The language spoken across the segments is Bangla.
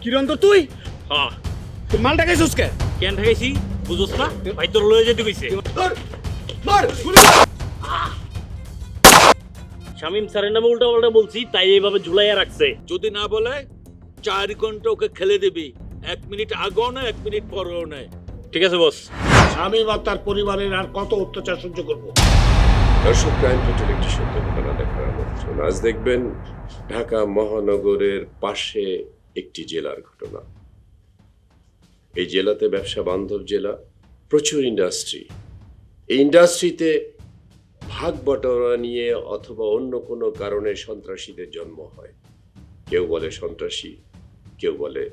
কিরন্তর তুই হ্যাঁ তুই মাল টাকাইছিস কে? কেন ঠেকাইছি বুঝোস না ভাই তোর লয়ে যেতে কইছে শামিম স্যারের নামে উল্টা পাল্টা বলছি তাই এইভাবে ঝুলাইয়া রাখছে। যদি না বলে 4 ঘন্টা ওকে খেলে দিবি, 1 মিনিট আগেও না 1 মিনিট পরেও নয়। ঠিক আছে বস। শামীম আর তার পরিবারের আর কত অত্যাচার সহ্য করবো? দর্শক, ক্রাইম পেট্রোল একটি সত্য ঘটনা দেখার আমন্ত্রণ। আজ দেখবেন ঢাকা মহানগরের পাশে একটি জেলার ঘটনা। এই জেলাতে ব্যবসা বান্ধব জেলা, প্রচুর ইন্ডাস্ট্রি। এই ইন্ডাস্ট্রিতে ভাগ বটোয়ারা নিয়ে অথবা অন্য কোনো কারণে সন্ত্রাসীদের জন্ম হয়। কেউ বলে সন্ত্রাসী, কেউ বলে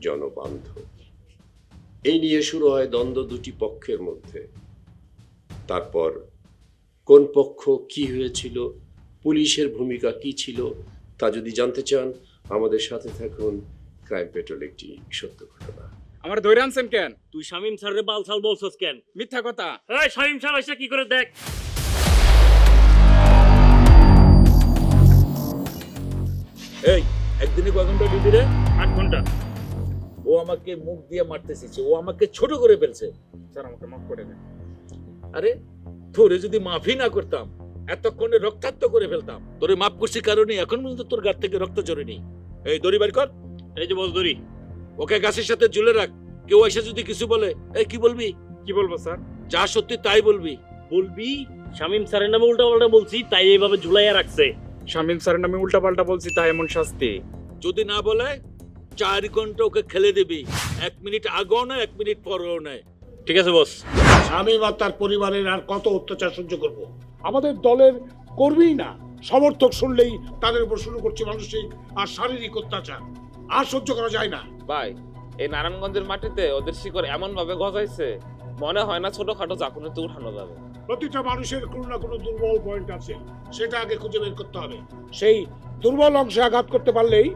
জনবান্ধব। এই নিয়ে শুরু হয় দ্বন্দ্ব দুটি পক্ষের মধ্যে। তারপর কোন পক্ষ কি হয়েছিল, পুলিশের ভূমিকা কি ছিল, তা যদি জানতে চান আমাদের সাথে থাকুন। ক্রাইম পেট্রোল একটি সত্য ঘটনা। আমার ধরে আনছেন কেন? তুই শামিম স্যারের বালছাল বলছস কেন? মিথ্যা কথা। এই শামিম স্যার এসে কি করে দেখ। এই একদিনে কয় ঘন্টা ডিউটি রে? 8 ঘন্টা। ও আমাকে মুখ দিয়ে মারতে চেয়েছে, ও আমাকে ছোট করে ফেলছে। স্যার আমাকে মাফ করে দেন। আরে তোরে যদি মাফি না করতাম এতক্ষণে রক্তাক্ত করে ফেলতাম। তোরে মাফ করছি কারণে এখন পর্যন্ত তোর গার থেকে রক্ত ঝরেনি। এই দড়ি বের কর। এই যে বস ধরি। ওকে গাছের সাথে ঝুলে রাখ। কেউ এসে যদি কিছু বলে, এই কি বলবি? কি বলবো স্যার? যা সত্যি তাই বলবি। বলবি শামিম স্যারের নামে উল্টা পাল্টা বলছি তাই এইভাবে ঝুলাইয়া রাখছে। শামীম স্যারের নামে উল্টা পাল্টা বলছি তাই এমন শাস্তি। যদি না বলে 4 ঘন্টা ওকে খেলে দিবি, 1 মিনিট আগেও না 1 মিনিট পরেও নয়। ঠিক আছে বস। শামীম আর তার পরিবারের আর কত অত্যাচার সহ্য করব? আমাদের দলের কর্মী না, সমর্থক শুনলেই তাদের উপর শুরু করছে মানসিক আর শারীরিক অত্যাচার। আর সহ্য করা যায় না। ভাই, এই নারায়ণগঞ্জের মাটিতে ওদের শিকড় এমন ভাবে গজাইছে, মনে হয় না ছোটখাটো চাকুনিতে উঠানো যাবে। প্রতিটা মানুষের কোনো না কোনো দুর্বল পয়েন্ট আছে, সেটা আগে খুঁজে বের করতে হবে। সেই দুর্বল অংশে আঘাত করতে পারলেই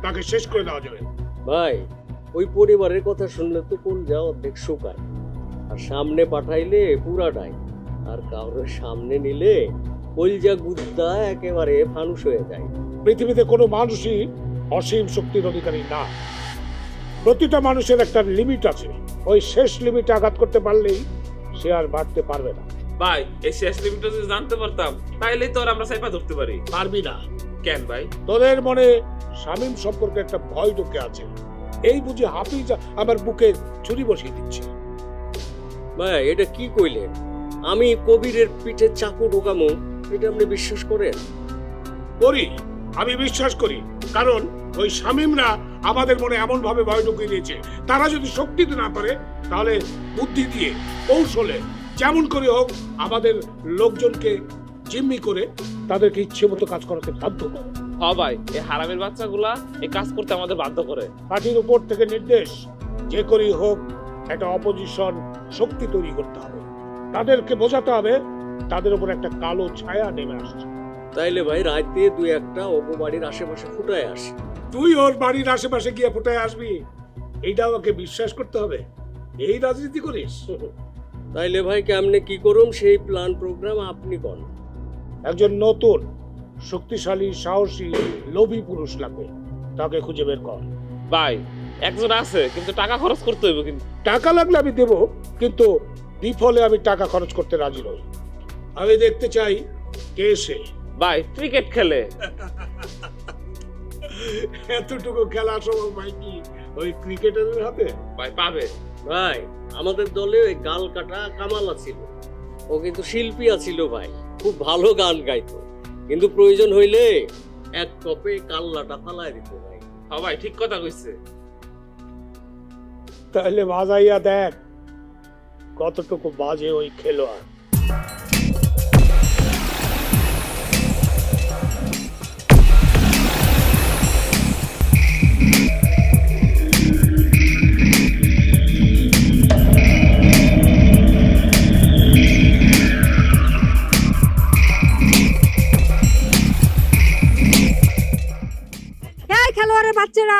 তাকে শেষ করে দেওয়া যাবে। ভাই, ওই পরিবারের কথা শুনলে তো কোন যা অর্ধেক শুকায়, আর সামনে পাঠাইলে পুরাটাই, আর কারোর সামনে নিলে কলজা গুদ্দা একেবারে ফানুস হয়ে যায়। পৃথিবীতে কোনো মানুষই অসীম শক্তির অধিকারী না। প্রতিটা মানুষের একটা লিমিট আছে, ওই শেষ লিমিটে আঘাত করতে পারলেই সে আর বাড়তে পারবে না। ভাই, এই শেষ লিমিটটা যদি জানতে পারতাম তাইলেই তো আর আমরা সাইপা ধরতে পারি। পারবি না। কেন ভাই? তোদের মনে শামীম সম্পর্কে একটা ভয় ঢুকে আছে, এই বুঝি হাফিজ আমার বুকে ছুরি বসিয়ে দিচ্ছে। ভাই, এটা কি কইলেন? আমি কবিরের পিঠে চাকু ঢোকামো, এটা আপনি বিশ্বাস করেন? করি, আমি বিশ্বাস করি। কারণ ওই শামীমরা আমাদের মনে এমন ভাবে ভয় ঢুকিয়ে দিয়েছে, তারা যদি শক্তিতে না পারে তাহলে বুদ্ধি দিয়ে, কৌশলে, যেমন করে হোক আমাদের লোকজনকে জিম্মি করে তাদেরকে ইচ্ছে মতো কাজ করাতে বাধ্য করে। হ ভাই, এই হারামের বাচ্চাগুলা এই কাজ করতে আমাদের বাধ্য করে। পার্টির উপর থেকে নির্দেশ, যে করেই হোক একটা অপোজিশন শক্তি তৈরি করতে হবে। তাদেরকে বোঝাতে হবে তাদের উপর একটা কালো ছায়া নেমে আসছে। তাইলে ভাই রাতে 2-1টা ওগো বাড়ির আশেপাশে ফুটায় আসি। তুই ওর বাড়ির আশেপাশে গিয়ে ফুটায় আসবি, এইটা আমাকে বিশ্বাস করতে হবে? এই রাজনীতি করিস? তাইলে ভাই কেমনে কি করুম সেই প্ল্যান প্রোগ্রাম আপনি কোন? একজন নতুন শক্তিশালী সাহসী লোভী পুরুষ লাগবে, তাকে খুঁজে বের কর। ভাই, একজন আছে কিন্তু টাকা খরচ করতে হইব। কিন্তু টাকা লাগলে আমি দেব, কিন্তু বিফলে আমি টাকা খরচ করতে রাজি নই। আমি দেখতে চাই কে সে। ভাই, ক্রিকেট খেলে। এতটুকু খেলা সম্ভব ভাই কি ওই ক্রিকেটারের হাতে? ভাই পাবে। ভাই, আমাদের দলে ওই গাল কাটা কামাল ছিল, ও কিন্তু শিল্পী ছিল ভাই, খুব ভালো গান গাইতো, কিন্তু প্রয়োজন হইলে এক কপে কাল্লাটা ফালাই দিত ভাই। হ্যাঁ ভাই, ঠিক কথা কইছে। তাহলে বাজাইয়া দেখ কতটুকু বাজে ওই খেলোয়াড়। খেলোয়াড়ের বাচ্চারা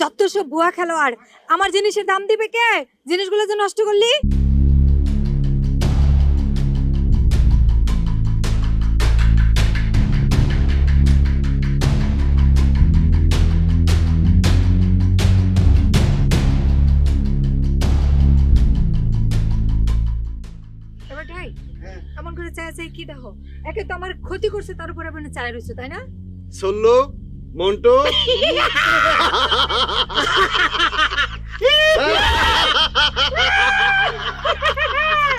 যত সব বুয়া খেলোয়াড়, আমার জিনিসের দাম দিবে কে? জিনিসগুলো যে নষ্ট করলি। চেয়ে কি দেখো? একে তো আমার ক্ষতি করছে, তার উপরে আপনি চায় রয়েছে, তাই না? সল্লু মন্টু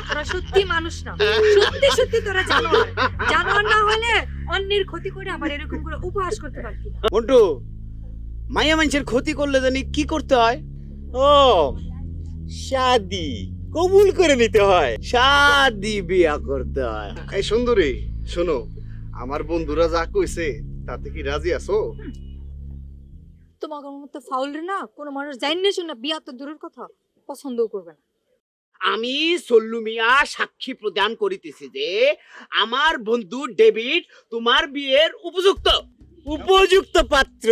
তোরা সত্যি মানুষ না, সত্যি সত্যি তোরা জানোয়ার। জানোয়ার না হলে অন্যের ক্ষতি করে আবার এরকম করে উপহাস করতে পারতি না। মন্টু মাইয়া মানুষের ক্ষতি করলে জানি কি করতে হয়? ও শাদি কবুল করে নিতে হয়, শাদি বিয়া করতে হয়। এই সুন্দরী শোনো, আমার বন্ধুরা যা কইছে তাতে কি রাজি আছো? তোমাকে মতো ফাউল রে না কোনো মানুষ জানি শুনে বিয়া তো দূরের কথা পছন্দও করবে না। আমি সল্লু মিয়া সাক্ষী প্রদান করিতেছি যে আমার বন্ধু ডেভিড তোমার বিয়ের উপযুক্ত পাত্র।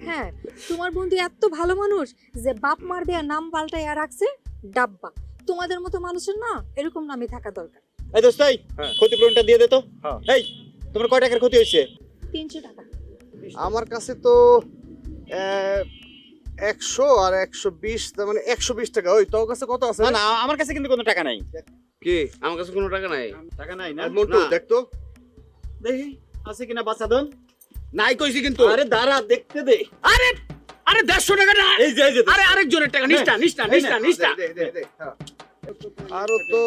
হ্যাঁ, তোমার বন্ধু এত ভালো মানুষ যে বাপ মার দেয়া নাম পাল্টাইয়া রাখছে ডাব্বা। তোমাদের মতো মানুষের না এরকম নামই থাকা দরকার। এই দোস্ত এই ক্ষতিপূরণটা দিয়ে দে তো। এই তোমার কয় টাকার ক্ষতি হয়েছে? 300 টাকা। আমার কাছে তো 100 আর 120, তার মানে 120 টাকা। ওই তোর কাছে কত আছে? না আমার কাছে কিন্তু কোনো টাকা নাই। কি আমার কাছে কোনো টাকা নাই? টাকা নাই না? মন্টু দেখ তো দেখি আছে কিনা বাঁচাদন। নাই কইছি কিন্তু। আরে দাঁড়া দেখতে দে। আরে আরে 150 টাকা না। এই যে আরে আরেকজনের টাকা। নিষ্ঠা আরো তো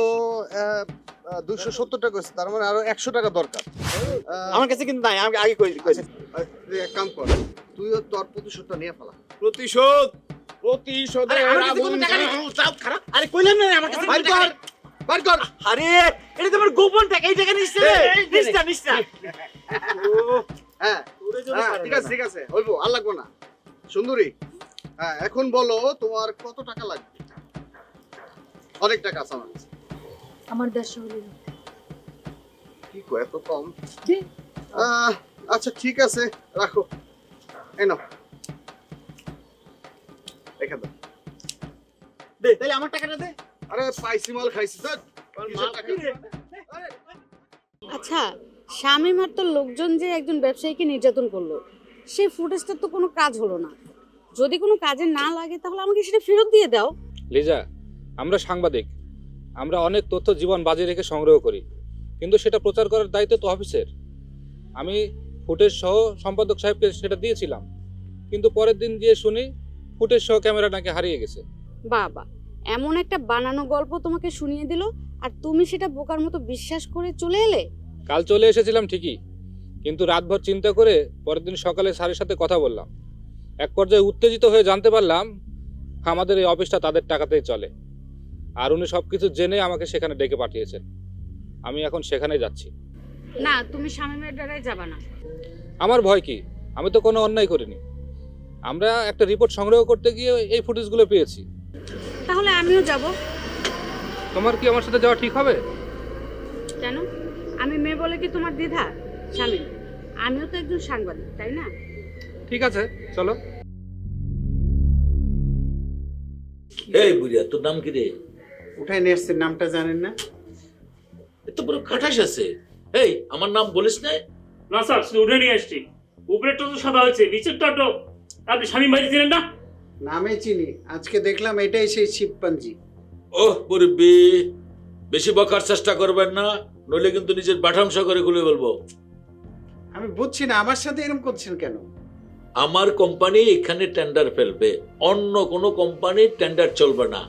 270 টাকা আছে, তার মানে আরো 100 টাকা দরকার। আমার কাছে কিন্তু নাই, আমি আগে কইছি। তুই এক কাম কর, তুইও তোর প্রতিশোধটা নিয়ে ফেলা। প্রতিশোধের আগুন চাপ খারাপ। আরে কইলাম না আমার কাছে বাইর কর, বাইর কর। আরে এটা তোমার গোপন টাকা, এই টাকা নিচ্ছে নিষ্ঠা। হ্যাঁ ঠিক আছে হইবো, আর লাগবো না। সুন্দরী, হ্যাঁ এখন বলো তোমার কত টাকা লাগবে? অনেক টাকা আছে আমার কাছে। আমার 150 হলো। কি কো এত কম? জি। আচ্ছা ঠিক আছে, রাখো। এই নাও, রেখে দাও। দে তাহলে আমার টাকাটা দে। আরে পাইসি মাল খাইছি তো। আচ্ছা, শামীম আর তোর লোকজন যে একজন ব্যবসায়ীকে নির্যাতন করলো, সেই ফুটেজটার তো কোনো কাজ হলো না। যদি কোনো কাজে না লাগে তাহলে আমাকে সেটা ফেরত দিয়ে দাও। লিজা, আমরা সাংবাদিক, আমরা অনেক তথ্য জীবন বাজি রেখে সংগ্রহ করি, কিন্তু সেটা প্রচার করার দায়িত্ব তো অফিসের। আমি ফুটেজ সহ সম্পাদক সাহেবকে সেটা দিয়েছিলাম, কিন্তু পরের দিন গিয়ে শুনি ফুটেজ সহ ক্যামেরা নাকি হারিয়ে গেছে। বাবা, এমন একটা বানানো গল্প তোমাকে শুনিয়ে দিল আর তুমি সেটা বোকার মতো বিশ্বাস করে চলে এলে। কাল চলে এসেছিলাম ঠিকই, কিন্তু রাতভর চিন্তা করে পরের দিন সকালে স্যারের সাথে কথা বললাম। এক পর্যায়ে উত্তেজিত হয়ে জানতে পারলাম আমাদের এই অফিসটা তাদের টাকাতেই চলে, আর উনি সবকিছু জেনে আমাকে সেখানে ডেকে পাঠিয়েছেন। আমি এখন সেখানেই যাচ্ছি। না, তুমি শামীমের দ্বারাই যাবা না। আমার ভয় কি? আমি তো কোনো অন্যায় করিনি। আমরা একটা রিপোর্ট সংগ্রহ করতে গিয়ে এই ফুটেজগুলো পেয়েছি। তাহলে আমিও যাব। তোমার কি আমার সাথে যাওয়া ঠিক হবে? কেন? আমি মেয়ে বলে কি তোমার দ্বিধা? শামীম, আমিও তো একজন সাংবাদিক, তাই না? ঠিক আছে, চলো। এই বুড়িয়া, তোর নাম কি রে? উঠাই নিয়ে আসছে, নামটা জানেন না? এত বড় খাটাস আছে। এই আমার নাম বলিস না? না স্যার, শুধু উঠে নিয়ে আসছি। উপরেরটা তো সাদা হয়েছে, নিচেরটা তো আপনি শামীম ভাই ছিলেন না? নামে চিনি, আজকে দেখলাম এটাই সেই শিবপাঞ্জি। ওহ মুরব্বি, বেশি বকার চেষ্টা করবেন না, নইলে কিন্তু নিজের বাটাংশ করে খুলে বলবো। আমি বুঝছি না আমার সাথে এরকম করছেন কেন? আমার কোম্পানি এখানে টেন্ডার ফেলবে, অন্য কোনো কোম্পানির টেন্ডার চলবে না।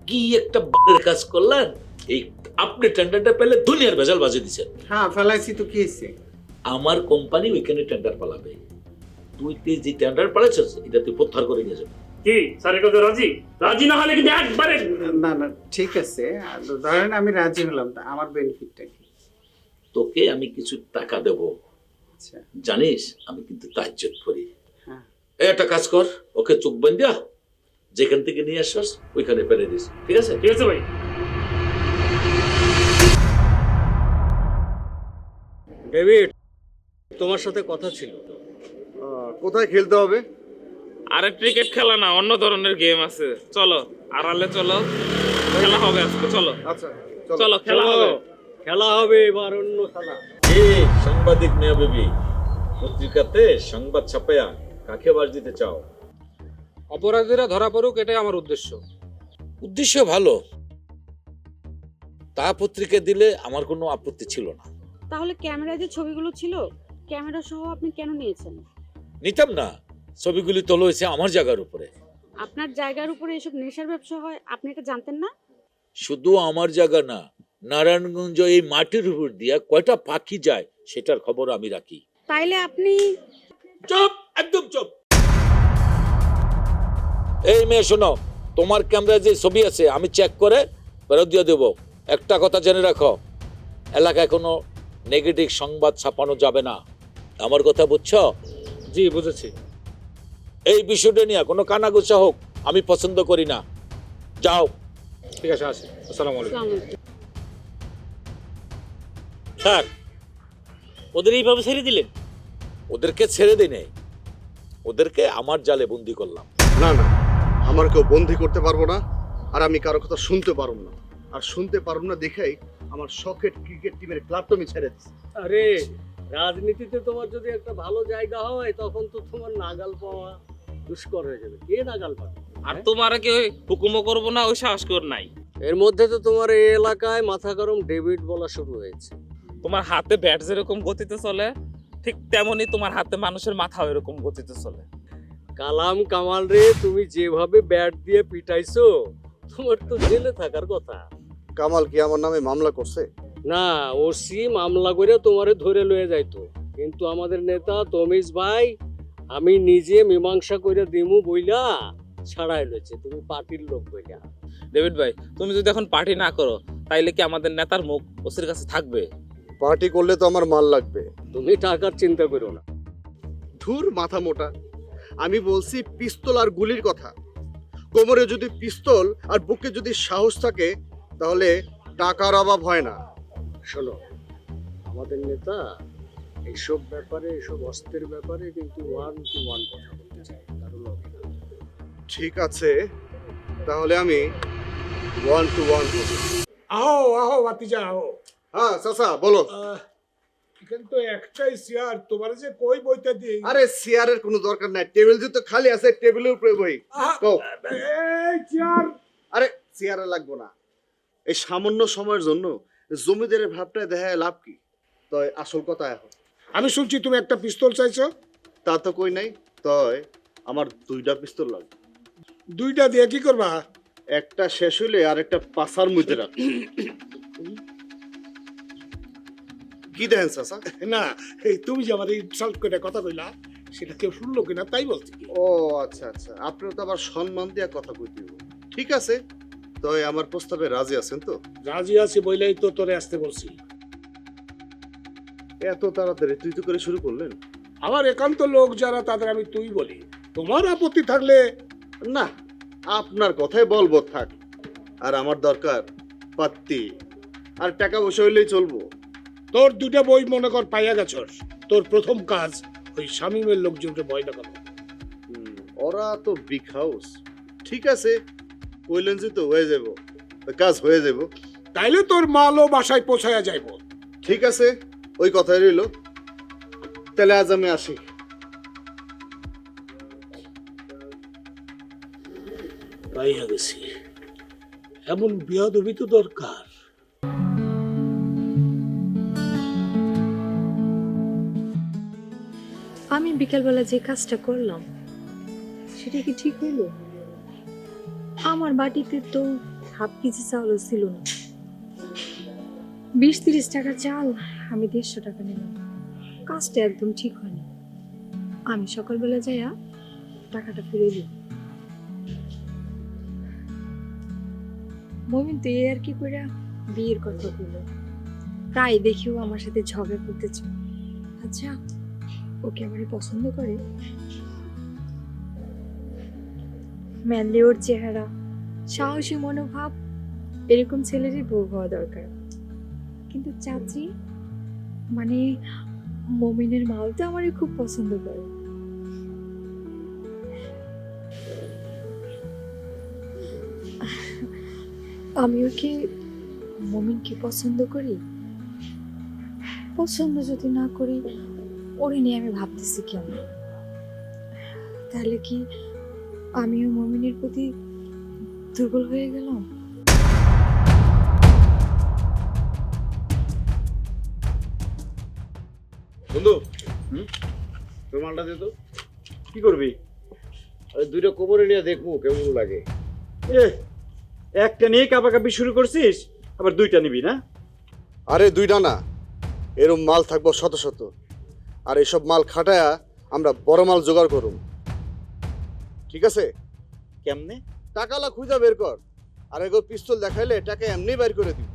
কি একটা বাড়ির কাজ করলেন! এই আপনি টেন্ডারটা পেলে দুনিয়ার ভেজাল বাজে দিচ্ছেন। হ্যাঁ ফেলাইছি তো, কি হয়েছে? আমার কোম্পানি ওইখানে টেন্ডার পালাবে। তুই যে টেন্ডার পালাচ্ছিস এটা তুই প্রত্যাহার করে নিয়ে যাবে। কি স্যার, এটা তো রাজি? রাজি না হলে কিন্তু একবারে। না না ঠিক আছে, ধরেন আমি রাজি হলাম, তা আমার বেনিফিটটা কি? তোকে আমি কিছু টাকা দেব। আচ্ছা জানিস আমি কিন্তু তাজ্জুদ করি। হ্যাঁ। একটা কাজ কর, ওকে চোখ বাঁধিয়া যেখান থেকে নিয়ে আসছস ওইখানে ফেলে দিস, ঠিক আছে? ঠিক আছে ভাই। ডেভিড, তোমার সাথে কথা ছিল। কোথায় খেলতে হবে? আরে ক্রিকেট খেলা না, অন্য ধরনের গেম আছে। চলো আড়ালে চলো, খেলা হবে আজকে। চলো আচ্ছা চলো, খেলা হবে। খেলা হবে এবার অন্য খেলা। সাংবাদিক মিয়া বেবি, পত্রিকাতে সংবাদ ছাপায়া কাকে বাস দিতে চাও? অপরাধীরা ধরা পড়ুক, এটাই আমার উদ্দেশ্য। উদ্দেশ্য ভালো, তা পত্রিকায় দিলে আমার কোনো আপত্তি ছিল না। তাহলে ক্যামেরায় যে ছবিগুলো ছিল, ক্যামেরা সহ আপনি কেন নিয়েছেন? নিতাম না, ছবিগুলি তোলা হয়েছে আমার জায়গার উপরে। আপনার জায়গার উপরে এসব নেশার ব্যবসা হয়, আপনি এটা জানতেন না? শুধু আমার জায়গা না, নারায়ণগঞ্জ এই মাটির উপর দিয়া কয়টা পাখি যায় সেটার খবর আমি রাখি। তাইলে আপনি চুপ, একদম চুপ। এই মেয়ে শোনো, তোমার ক্যামেরায় যে ছবি আছে আমি চেক করে ফেরত দিয়ে দেবো। একটা কথা জেনে রাখো, এলাকায় কোনো নেগেটিভ সংবাদ ছাপানো যাবে না। আমার কথা বুঝছো? জি বুঝেছি। এই বিষয়টা নিয়ে কোনো কানাঘুষা হোক আমি পছন্দ করি না। যাও। ঠিক আছে, আসি। আসসালামু আলাইকুম। আসসালামু আলাইকুম। স্যার, ওদের এইভাবে ছেড়ে দিলেন? ওদেরকে ছেড়ে দিই নাই, ওদেরকে আমার জালে বন্দি করলাম। না না, আমার কেউ বন্দি করতে পারবো না, আর আমি কারো কথা শুনতে পারবো না। আর শুনতে পারবো না দেখেই আমার শখের ক্রিকেট টিমের ক্লাবটা আমি ছেড়ে দিচ্ছি। আরে রাজনীতিতে তোমার যদি একটা ভালো জায়গা হয় তখন তো তোমার নাগাল পাওয়া দুষ্কর হয়ে যাবে। কে নাগাল পাবে? আর তোমার কেউ হুকুমও করবো না, ওই সাহস কর নাই। এর মধ্যে তো তোমার এই এলাকায় মাথা গরম ডেভিড বলা শুরু হয়েছে। তোমার হাতে ব্যাট যেরকম গতিতে চলে, ঠিক তেমনি তোমার হাতে মানুষের মাথাও এরকম গতিতে চলে। কালাম কামাল রে, তুমি যেভাবে ব্যাট দিয়ে পিটাইছো, তোমার তো জেলে থাকার কথা। কামাল কি আমার নামে মামলা করছে? না, ওসি মামলা করে তোমারে ধরে লয়ে যাইতো, কিন্তু আমাদের নেতা তমিজ ভাই আমি নিজে মীমাংসা করে দিমু বইলা ছাড়াই লইছে, তুমি পার্টির লোক বইলা। ডেভিড ভাই, তুমি যদি এখন পার্টি না করো তাইলে কি আমাদের নেতার মুখ ওসির কাছে থাকবে? পার্টি করলে তো আমার মাল লাগবে। তুমি টাকার চিন্তা করো না। ধুর মাথা মোটা, আমি বলছি পিস্তল আর গুলির কথা। কোমরে যদি পিস্তল আর বুকে যদি সাহস থাকে তাহলে টাকার অভাব হয় না। শোনো, আমাদের নেতা এইসব ব্যাপারে, এইসব অস্ত্রের ব্যাপারে কিন্তু 1 to 1 কথা বলতে চাই, কারো লগে না। ঠিক আছে, তাহলে আমি 1 to 1 বলবো। আহো আহো ভাতিজা আহো। হ্যাঁ চাচা বলো। এখানে তো একটাই চেয়ার, তোমার যে কই বইতে দিই। আরে চেয়ারের কোনো দরকার নাই, টেবিল তো খালি আছে, টেবিলের উপরে বই। কও। এই চেয়ার। আরে চেয়ারে লাগবো না, এই সামান্য সময়ের জন্য জমিদারের ভাবটা দেখা লাভ কি? তয় আসল কথা এখন, আমি শুনছি তুমি একটা পিস্তল চাইছো। তা তো কই নাই। তয় আমার 2টা পিস্তল লাগবে। 2টা দিয়ে কি করবা? একটা শেষ হইলে আর একটা পাছার মধ্যে রাখ। কি দেখেন চাচা? না, এই তুমি যে আমার ইনসাল্ট করে কথা কইলা, সেটা কেউ শুনলো কিনা তাই বলছি। ও আচ্ছা আচ্ছা, আপনিও তো আবার সম্মান দিয়া কথা কইতে হবে। ঠিক আছে, তয় আমার প্রস্তাবে রাজি আছেন তো? রাজি আছি বইলেই তো তোরে আসতে বলছি। এত তাড়াতাড়ি তুই তো করে শুরু করলেন? আমার একান্ত লোক যারা তাদের আমি তুই বলি। তোমার আপত্তি থাকলে? না, আপনার কথাই বলবো থাক। আর আমার দরকার পাত্তি আর টাকা পয়সা হইলেই চলবো। তোর 2টা বই মনে কর পাইয়া গেছস, তোর প্রথম কাজ ওই শামীমের লোকজনকে ভয় দেখানো। ওরা তো বিগ হাউস। ঠিক আছে, কইলেন যে তো হয়ে যাব, কাজ হয়ে যাব। তাইলে তোর মালও বাসায় পৌঁছায়া যাইব। ঠিক আছে, ওই কথাই রইল। তাহলে আজ আমি আসি। পাইয়া গেছি, এমন বিয়াদবি তো দরকার। আমি বিকেলবেলা যে কাজটা করলাম সেটা কি ঠিক হইল? আমার বাটিতে তো হাফ কেজি চাউলও ছিল না। 20-30 টাকা চাল আমি 150 টাকা নিলাম। কাজটা একদম ঠিক হয়নি। আমি সকালবেলা যাইয়া টাকাটা ফিরে দিই। মমিন তো এই আর কি করে বিয়ের কথা বলল, প্রায় দেখিও আমার সাথে ঝগড়া করতে চায়। আচ্ছা, ওকে আমারে পছন্দ করে? ম্যানলি ওর চেহারা, সাহসী মনোভাব, এরকম ছেলেরই বউ হওয়া দরকার। কিন্তু চাচি মানে মমিনের মাও তো আমারে খুব পছন্দ করে। আমিও কি মমিনকে পছন্দ করি? পছন্দ যদি না করি, ওরে নিয়ে আমি ভাবতেছি কেন? তাহলে কি আমিও মমিনের প্রতি দুর্বল হয়ে গেলাম? বন্ধু তোর মালটা দে তো। কি করবি? আরে দুইটা কোমরে নিয়ে দেখবো কেমন লাগে। একটা নিয়ে কাপাকাপি শুরু করছিস, আবার দুইটা নিবি না? আরে দুইটা না, এরম মাল থাকবো শত শত। আর এসব মাল খাটায়া আমরা বড় মাল জোগাড় করুম, ঠিক আছে? কেমনে? টাকালা খুঁজা বের কর, আর এগো পিস্তল দেখাইলে টাকা এমনি বের করে দিব।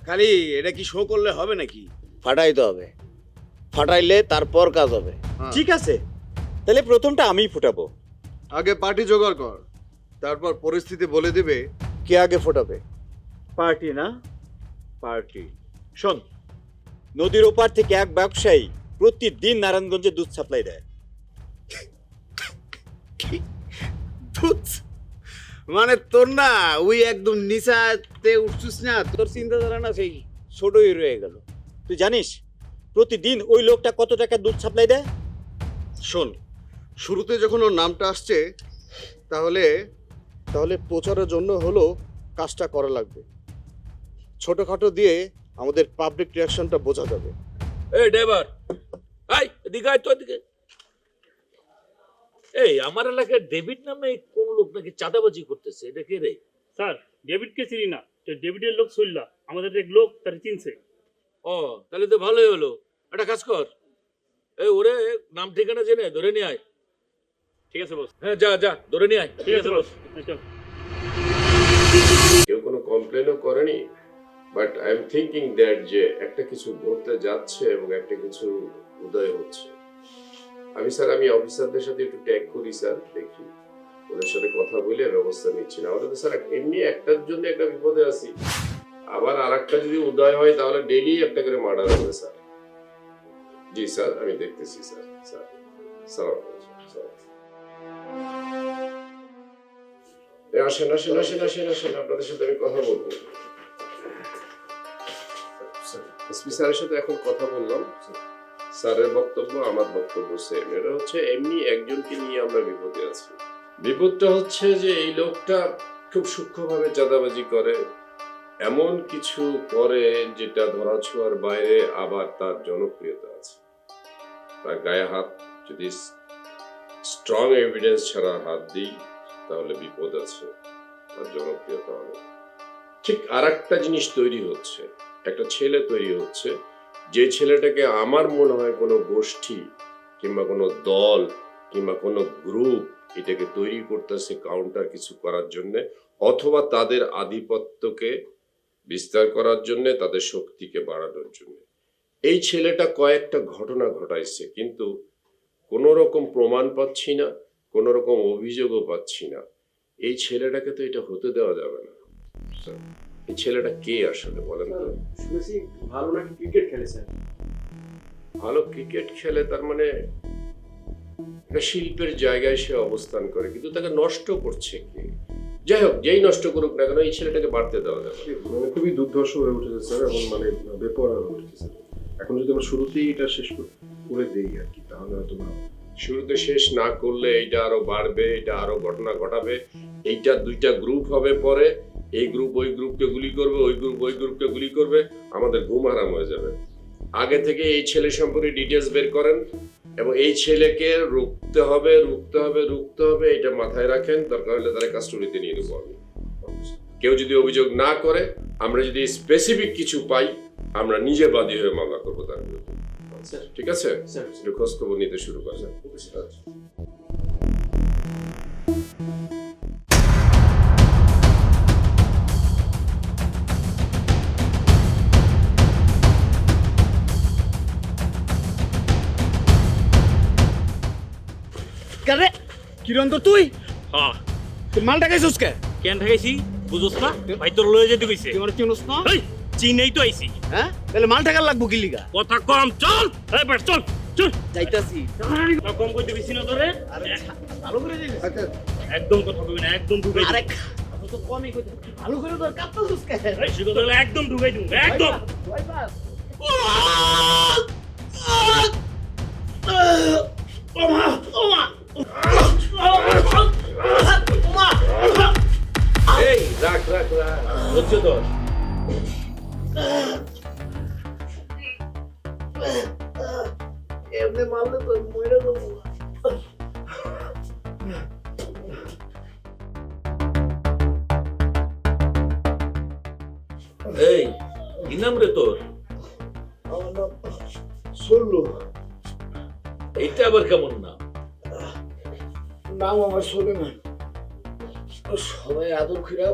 খালি এটা কি শো করলে হবে নাকি? ফাটাইতে হবে, ফাটাইলে তারপর কাজ হবে। ঠিক আছে, তাহলে প্রথমটা আমিই ফুটাবো। আগে পার্টি জোগাড় কর, তারপর পরিস্থিতি বলে দিবে কে আগে ফোটাবে। পার্টি না? পার্টি। শোন, নদীর ওপার থেকে এক ব্যবসায়ী প্রতিদিন নারায়ণগঞ্জে দুধ সাপ্লাই দেয়। দুধ মানে তোর না ওই একদম নিচাতে উঠছিস না, তোর চিন্তাধারা না সেই ছোটই রয়ে গেল। তুই জানিস প্রতিদিন ওই লোকটা কত টাকা দুধ সাপ্লাই দেয়? শোন, শুরুতে যখন ওর নামটা আসছে, তাহলে তাহলে প্রচারের জন্য হলো কাজটা করা লাগবে। ছোটখাটো দিয়ে আমাদের পাবলিক রিয়াকশনটা বোঝা যাবে। এই ড্রাইভার, এই এদিকে আয় তো, এদিকে। এই আমার এলাকায় ডেভিড নামে কোন লোক নাকি চাঁদাবাজি করতেছে, এটা কে রে? স্যার ডেভিডকে চিনি না, তো ডেভিডের লোক শুনলা আমাদের এক লোক তার চিনছে। ও তাহলে তো ভালোই হলো। একটা কাজ কর, এই ওরে নাম ঠিকানা জেনে ধরে নিয়ে আয়। ঠিক আছে বস। হ্যাঁ যা যা, ধরে নিয়ে আয়। ঠিক আছে বস, চল। কেউ কোনো কমপ্লেনও করেনি, but I am thinking that যে একটা কিছু ঘটতে যাচ্ছে এবং একটা কিছু উদয় হচ্ছে। আমি অফিসারদের সাথে একটু ট্যাগ করি স্যার, দেখি ওদের সাথে কথা বলে ব্যবস্থা নিচ্ছি। না হলে তো স্যার এমনি একটার জন্য একটা বিপদে আছি, আবার আর একটা যদি উদয় হয় তাহলে ডেইলি একটা করে মার্ডার হবে স্যার। জি স্যার, আমি দেখতেছি স্যার। স্যার সালাম স্যার। আসেন আসেন আসেন আসেন আসেন, আপনাদের সাথে আমি কথা বলবো। এসপি স্যারের সাথে এখন কথা বললাম। স্যারের বক্তব্য আমার বক্তব্য সেম। এটা হচ্ছে এমনি একজনকে নিয়ে আমরা বিপদে আছি। বিপদটা হচ্ছে যে এই লোকটা খুব সূক্ষ্মভাবে চাঁদাবাজি করে, এমন কিছু করে যেটা ধরাছোঁয়ার বাইরে, আবার তার জনপ্রিয়তা আছে। তার গায়ে হাত যদি স্ট্রং এভিডেন্স ছাড়া হাত দিই তাহলে বিপদ আছে, তার জনপ্রিয়তা অনেক। ঠিক আর একটা জিনিস তৈরি হচ্ছে, একটা ছেলে তৈরি হচ্ছে, যে ছেলেটাকে আমার মনে হয় কোনো গোষ্ঠী কিংবা কোনো দল কিংবা কোনো গ্রুপ এটাকে তৈরি করতেছে কাউন্টার কিছু করার জন্য, অথবা তাদের আধিপত্যকে বিস্তার করার জন্য, তাদের শক্তিকে বাড়ানোর জন্য। এই ছেলেটা কয়েকটা ঘটনা ঘটাইছে, কিন্তু কোনো রকম প্রমাণ পাচ্ছি না, কোনো রকম অভিযোগও পাচ্ছি না। এই ছেলেটাকে তো এটা হতে দেওয়া যাবে না। এই ছেলেটা কে আসলে বলেন তো? শুনেছি ভালো নাকি ক্রিকেট খেলে স্যার। ভালো ক্রিকেট খেলে, তার মানে একটা শিল্পের জায়গায় সে অবস্থান করে, কিন্তু তাকে নষ্ট করছে কে? যাই হোক, যেই নষ্ট করুক না কেন, এই ছেলেটাকে বাড়তে দেওয়া যাবে না। মানে খুবই দুর্ধর্ষ হয়ে উঠেছে স্যার, এখন মানে বেপরোয়া হয়ে উঠেছে। এখন যদি আমরা শুরুতেই এটা শেষ করে দেই আর কি, তাহলে হয়তো না। শুরুতে শেষ না করলে এইটা আরো বাড়বে, এটা আরো ঘটনা ঘটাবে। এইটা দুইটা গ্রুপ হবে, পরে এই গ্রুপ ওই গ্রুপকে গুলি করবে, ওই গ্রুপ ওই গ্রুপকে গুলি করবে, আমাদের ঘুম হারাম হয়ে যাবে। আগে থেকে এই ছেলে সম্পর্কে ডিটেলস বের করেন, এবং এই ছেলেকে রুখতে হবে, রুখতে হবে, রুখতে হবে, এটা মাথায় রাখেন। দরকার হলে তারা কাস্টডিতে নিয়ে নেবো আমি। কেউ যদি অভিযোগ না করে, আমরা যদি স্পেসিফিক কিছু পাই, আমরা নিজে বাদী হয়ে মামলা করবো তার বিরুদ্ধে। ঠিক আছে, একটু খোঁজ খবর নিতে শুরু করেন। কারে কিরণ তো তুই? হ্যাঁ। তুই মালটা খাইছিস কে? কেন ঠেকাইছি বুঝোস না? ভাই তোর লয়ে যেতে কইছে। তুই আমার চিনস না? এই চিনেই তো আইছি। হ্যাঁ, তাহলে মাল টাকা লাগবো কি লিগা? কথা কম, চল। এই বেশ চল চল। যাইতাছি। কম কইতে বেশি না তোরে। আরে ভালো করে যাইস। একদম কথা কইবি না, একদম ঢুকাই। আরে তো কমই কইতে। ভালো করে তোর কাঁপতাছিস কে? এই শিখো তাহলে একদম ঢুকাই দিমু, একদম। এই রাখ রাখ রাখ, হচ্ছে তোর। এই কি নাম রে তোর? আমার নাম সল্লু। এইটা আবার কেমন নাম? নাম আমার সুলেমান। সবাই আদর করে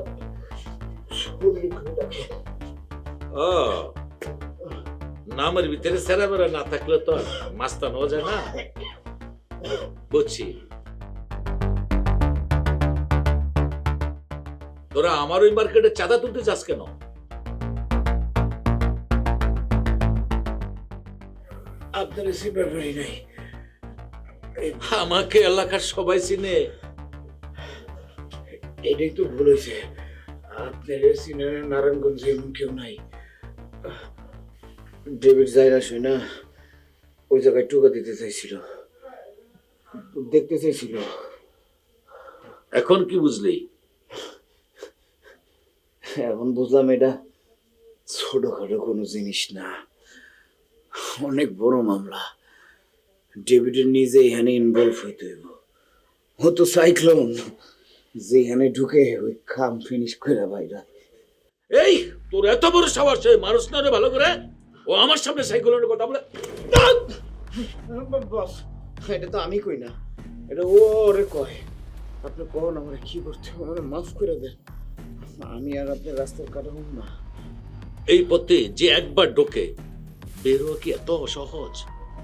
সল্লু করে ডাকে। ও, নামের ভিতরে সেরা বেড়া না থাকলে তো আর মাস্তান হওয়া যায় না। বুঝছি। তোরা আমার ওই মার্কেটে চাঁদা তুলতে চাস কেন? আপনার সিপার বাড়ি নাই। আমাকে এলাকার সবাই চিনে। এটাই তো ভুল হয়েছে। আপনার সিনেমা নারায়ণগঞ্জে এমন কেউ নাই। ডেভিড জায়রা শুই না ওই জায়গায় টুকা দিতে চাইছিল, দেখতে চাইছিল। এখন কি বুঝলি? এখন বুঝলাম এটা ছোটখাটো কোনো জিনিস না, অনেক বড় মামলা। ডেভিডের নিজে এখানে ইনভলভ হইতে হইব। ও তো সাইক্লোন, যেখানে ঢুকে ওই কাম ফিনিশ করে বাইরা। এই তোর এত বড় সাহস, মানুষ না রে ভালো করে? ও আমার সামনে সাইকেলের কথা বলে। বস, এটা তো আমি কই না, এটা ও ওরে কয়। আপনি কখন আমার কি করতে হবে, আমার মাফ করে দেন। আমি আর আপনার রাস্তার কাটাবো না। এই পথে যে একবার ঢোকে বের হওয়া কি এত সহজ?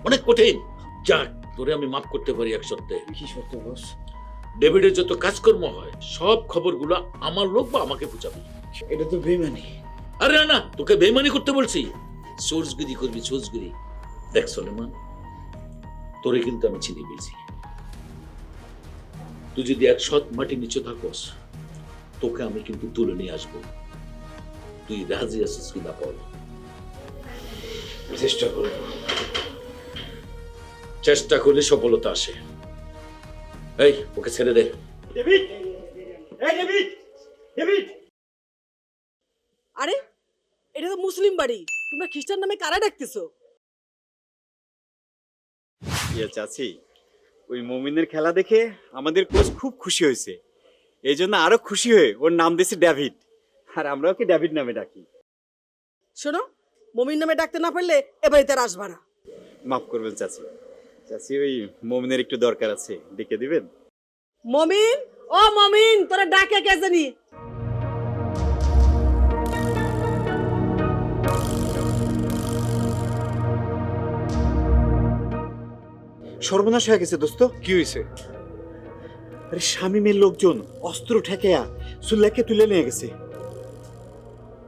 অনেক কঠিন। যাক, তোরে আমি মাফ করতে পারি এক সপ্তাহে। কি সত্য বস? ডেভিডের যত কাজকর্ম হয় সব খবরগুলো আমার লোক বা আমাকে বুঝাবি। এটা তো বেমানি। আরে না, তোকে বেইমানি করতে বলছি? সোর্সগিরি করবি, সোর্সগিরি। দেখ সলেমান, তোরে কিন্তু আমি চিনি পেয়েছি। তুই যদি 100 মাটি নিচে থাকস, তোকে আমি কিন্তু তুলে নিয়ে আসবো। তুই রাজি আছিস কিনা বল? চেষ্টা করবো। চেষ্টা করলে সফলতা আসে। এই ওকে ছেড়ে দে। ডেভিড, এই ডেভিড, ডেভিড। আরে এটা তো মুসলিম বাড়ি, তোমরা খ্রিস্টান নামে কারা ডাকতেছো? চাচি, ওই মমিনের খেলা দেখে আমাদের কোচ খুব খুশি হয়েছে। এই জন্য আরো খুশি হয়ে ওর নাম দিয়েছে ডেভিড, আর আমরা ওকে ডেভিড নামে ডাকি। শোনো, মমিন নামে ডাকতে না পারলে এবারে তার আসবা না। মাফ করবেন চাচি। চাচি, ওই মমিনের একটু দরকার আছে, ডেকে দিবেন? মমিন, ও মমিন, তোরা ডাকে কে জানি? সর্বনাশ হয়ে গেছে দোস্ত। কি হয়েছে? আরে শামিমের লোকজন অস্ত্র ঠেকেয়া সুল্লাকে তুলে নিয়ে গেছে।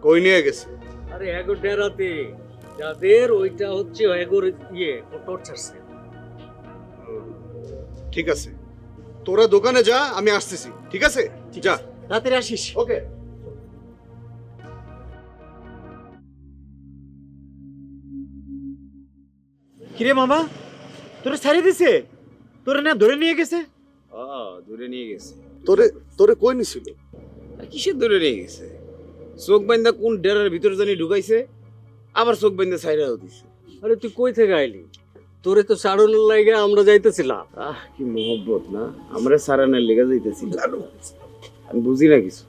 কই নিয়ে গেছে? আরে এগো ডেরাতে, যাদের ওইটা হচ্ছে এগোর টর্চার সেল। ঠিক আছে, তোরা দোকানে যা, আমি আসতেছি। ঠিক আছে, যা তাড়াতাড়ি আসিস। ওকে। কিরে মামা, তোরে ছাড়িয়ে দিছে? তোরে না ধরে নিয়ে গেছে? দূরে নিয়ে গেছে। তোরে তোরে কই নিছিল? কিসের দূরে নিয়ে গেছে? চোখ বাইন্দা কোন ডেরার ভিতরে জানি ঢুকাইছে, আবার চোখ বাইন্দা ছাইরাও দিছে। আরে তুই কই থেকে আইলি? তোরে তো সাড়নের লাইগা আমরা যাইতেছিলাম। কি মোহব্বত না, আমরা সারানের লেগে যাইতেছি। আমি বুঝি না কিছু।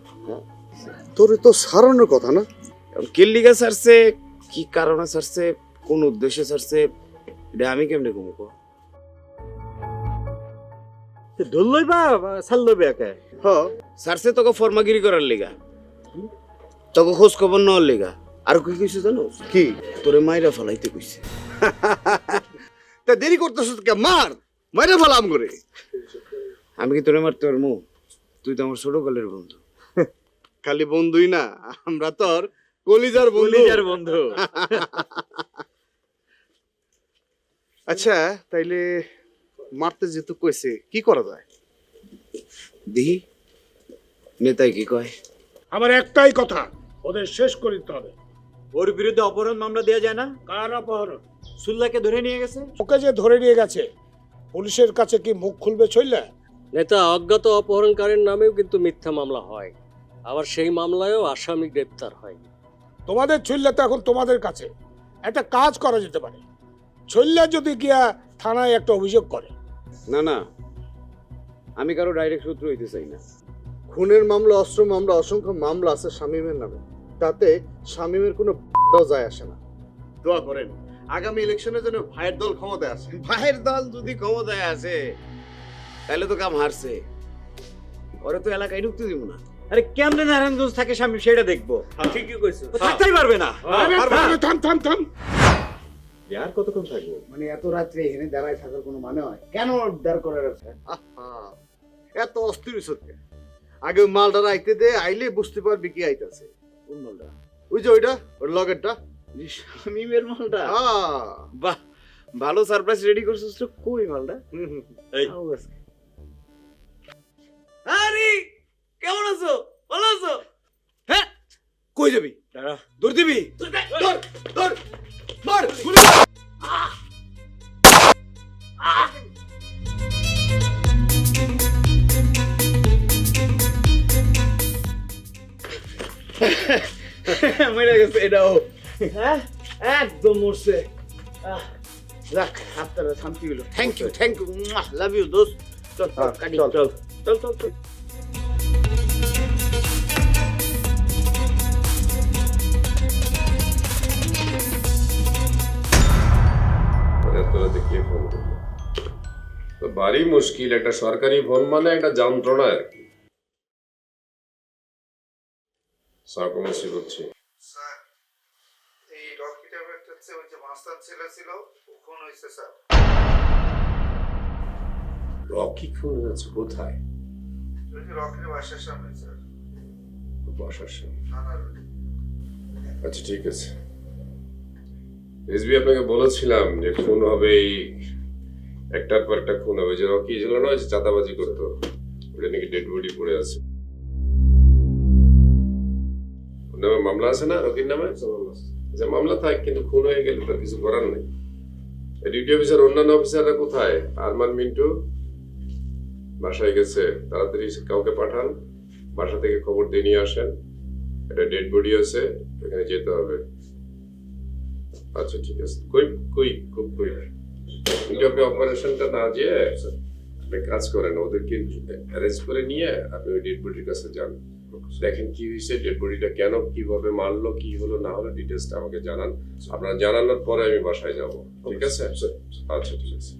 তোরে তো সারানোর কথা না? কেল্লিগা ছাড়ছে, কি কারণে ছাড়ছে, কোন উদ্দেশ্যে ছাড়ছে, এটা আমি কেমনে কমুক? ধরলই বা ছাড়লই একা? ছাড়ছে তোকে ফর্মাগিরি করার লেগা, তোকে খোঁজ খবর নেওয়ার লেগা। আর কি কইছে জানো? কি? তোরে মাইরা ফেলাইতে কইছে। তা দেরি করতেছ কে? মার, মাইরা ফেলাম করে। আমি কি তোরে মারতে পারবো? তুই তো আমার ছোটকালের বন্ধু। খালি বন্ধুই না, আমরা তোর কলিজার বন্ধু। কলিজার বন্ধু। আচ্ছা, তাইলে মারতে যেহেতু কইছে, কি করা যায়? দেখি নেতাই কি কয়। আমার একটাই কথা, ওদের শেষ করতে হবে। ওর বিরুদ্ধে অপহরণ মামলা দেওয়া যায় না? কার অপহরণ? সুল্লাকে ধরে নিয়ে গেছে। ওকে যে ধরে নিয়ে গেছে, পুলিশের কাছে কি মুখ খুলবে চললে? নেতা, অজ্ঞাত অপহরণকারীর নামেও কিন্তু মিথ্যা মামলা হয়, আবার সেই মামলায়ও আসামি গ্রেপ্তার হয়। তোমাদের ছইল্লা তো এখন তোমাদের কাছে। একটা কাজ করা যেতে পারে, ছইল্লা যদি গিয়া থানায় একটা অভিযোগ করে। না না, আমি কারো ডাইরেক্ট শত্রু হইতে চাই না। খুনের মামলা, অস্ত্র মামলা, অসংখ্য মামলা আছে শামীমের নামে। তাতে শামীমের কোনো যায় আসে না। দোয়া করেন আগামী ইলেকশনের জন্য ভাইয়ের দল ক্ষমতায় আসে। ভাইয়ের দল যদি ক্ষমতায় আসে তাহলে তো কাম হারছে, ওরা তো এলাকায় ঢুকতে দিব না। আরে কেমনে নারায়ণগঞ্জ থাকে শামীম সেটা দেখবো। ঠিকই কইছো। ও থাকতেই পারবে না। থাম থাম থাম। আর কতক্ষণ থাকবো? মানে এত রাত্রে এখানে দাঁড়ায় থাকার কোনো মানে হয়? কেন দাঁড় করার আছে? এত অস্থির সত্যি। আগে ওই মালটা আইতে দে, আইলে বুঝতে পারবি কি আইতাছে। কোন মালটা? ওই যে ওইটা, ওর লগেরটা। শামীমের মালটা? বাহ, ভালো সারপ্রাইজ রেডি করছিস তো। কই মালটা? এই আরে কেমন আছো? ভালো আছো? হ্যাঁ, কই যাবি? দাঁড়া, দৌড় দিবি? দৌড় দৌড় মার গুলি। মরে গেছে এটাও। হ্যাঁ, একদম মরছে। যাক, আপনারা শান্তি হলো। থ্যাংক ইউ, লাভ ইউ দোস্ত। চল কাটি, চল চল চল চল চল। কে ফোন করলো? তো ভারী মুশকিল, একটা সরকারি ফোন মানে একটা যন্ত্রণা আর কি। সাকমসি বলছি। স্যার, এই রকি ট্যাবলেটটাতে ওই যে মাস্টার ছেলে ছিল, ও খুন হইছে স্যার। রকি খুন হয়েছে কোথায়? ওই যে রকির বাসার সামনে স্যার। বাসার সামনে? না। আচ্ছা ঠিক আছে। এসবি আপনাকে বলেছিলাম যে খুন হবে, এই একটার পর একটা খুন হবে। যে রকি ছিল না, যে চাঁদাবাজি করতো, ওটা নাকি ডেড বডি পড়ে আছে। ওর নামে মামলা আছে না, রকির নামে? যে মামলা থাক, কিন্তু খুন হয়ে গেলে তার কিছু করার নেই। ডিউটি অফিসার, অন্যান্য অফিসাররা কোথায়? আরমান, মিন্টু বাসায় গেছে। তাড়াতাড়ি কাউকে পাঠান, বাসা থেকে খবর দিয়ে নিয়ে আসেন। একটা ডেড বডি আছে, এখানে যেতে হবে। আচ্ছা ঠিক আছে। কিন্তু আপনি অপারেশনটা না যেয়ে আপনি কাজ করেন, ওদেরকে অ্যারেঞ্জ করে নিয়ে আপনি ওই ডেড বডির কাছে যান। দেখেন কি হয়েছে, ডেড বডিটা কেন, কিভাবে মারলো, কি হলো না হলো, ডিটেলসটা আমাকে জানান। আপনারা জানানোর পরে আমি বাসায় যাব। ঠিক আছে? আচ্ছা ঠিক আছে।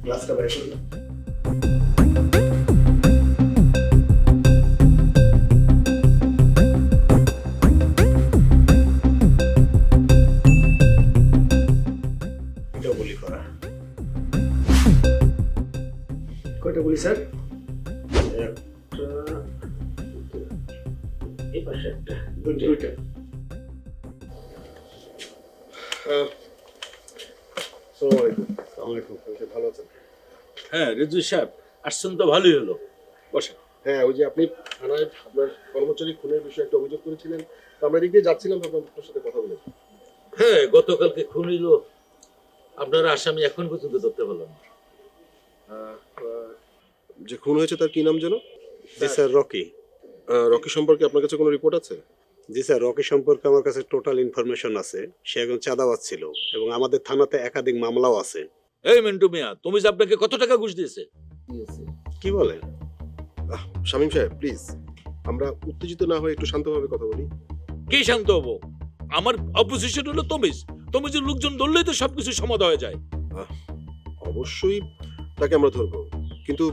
গ্লাসটা বের করলাম। এটা গুলি করা। কয়টা গুলি স্যার? একটা, এই পাশে একটা, দুইটা। ভালো আছেন? হ্যাঁ রেজু সাহেব আসছেন তো ভালোই হলো, বসেন। হ্যাঁ, ওই যে আপনি থানায় আপনার কর্মচারী খুনের বিষয়ে একটা অভিযোগ করেছিলেন, তো আমরা এদিক দিয়ে যাচ্ছিলাম, আপনার সাথে কথা বলেছি। হ্যাঁ, গতকালকে খুন হইল, আপনারা আসামি এখন পর্যন্ত ধরতে পারলাম না। যে খুন হয়েছে তার কি নাম যেন? জি স্যার, রকি। রকি সম্পর্কে আপনার কাছে কোনো রিপোর্ট আছে? জি স্যার, রকি সম্পর্কে আমার কাছে টোটাল ইনফরমেশন আছে। সে একজন চাঁদাবাজ ছিল এবং আমাদের থানাতে একাধিক মামলাও আছে। এই মিন্টু মিয়া, তুমি যে আপনাকে কত টাকা ঘুষ দিয়েছে? কি বলেন? শামীম সাহেব প্লিজ, আমরা উত্তেজিত না হয়ে একটু শান্তভাবে কথা বলি। কি শান্ত হবো? আমার অপোজিশন হলো তুমি যে লোকজন ধরলেই তো সবকিছু সমাধা হয়ে যায়। অবশ্যই তাকে আমরা ধরবো, কিন্তু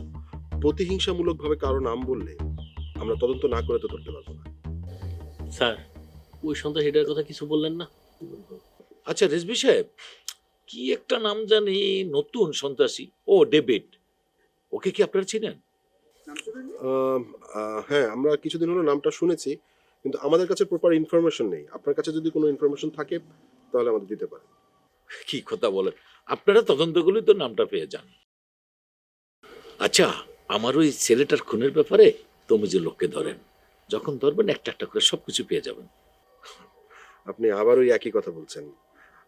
প্রতিহিংসামূলকভাবে কারো নাম বললে আমরা তদন্ত না করে তো ধরতে পারবো না। স্যার, ওই সন্ত্রাসীটার কথা কিছু বললেন না? আচ্ছা রেজবি সাহেব, কি একটা নাম জানি, নতুন সন্ত্রাসী, ও ডেভিড, ওকে কি আপনারা চিনেন? হ্যাঁ, আমরা কিছুদিন হলো নামটা শুনেছি, কিন্তু আমাদের কাছে প্রপার ইনফরমেশন নেই। আপনার কাছে যদি কোনো ইনফরমেশন থাকে তাহলে আমাদের দিতে পারেন। কি কথা বলেন, আপনারা তদন্তগুলি তো নামটা পেয়ে যান। আচ্ছা, আমার ওই ছেলেটার খুনের ব্যাপারে তুমি যে লোককে ধরেন, যখন ধরবেন একটা একটা করে সবকিছু পেয়ে যাবেন। আপনি আবার ওই একই কথা বলছেন।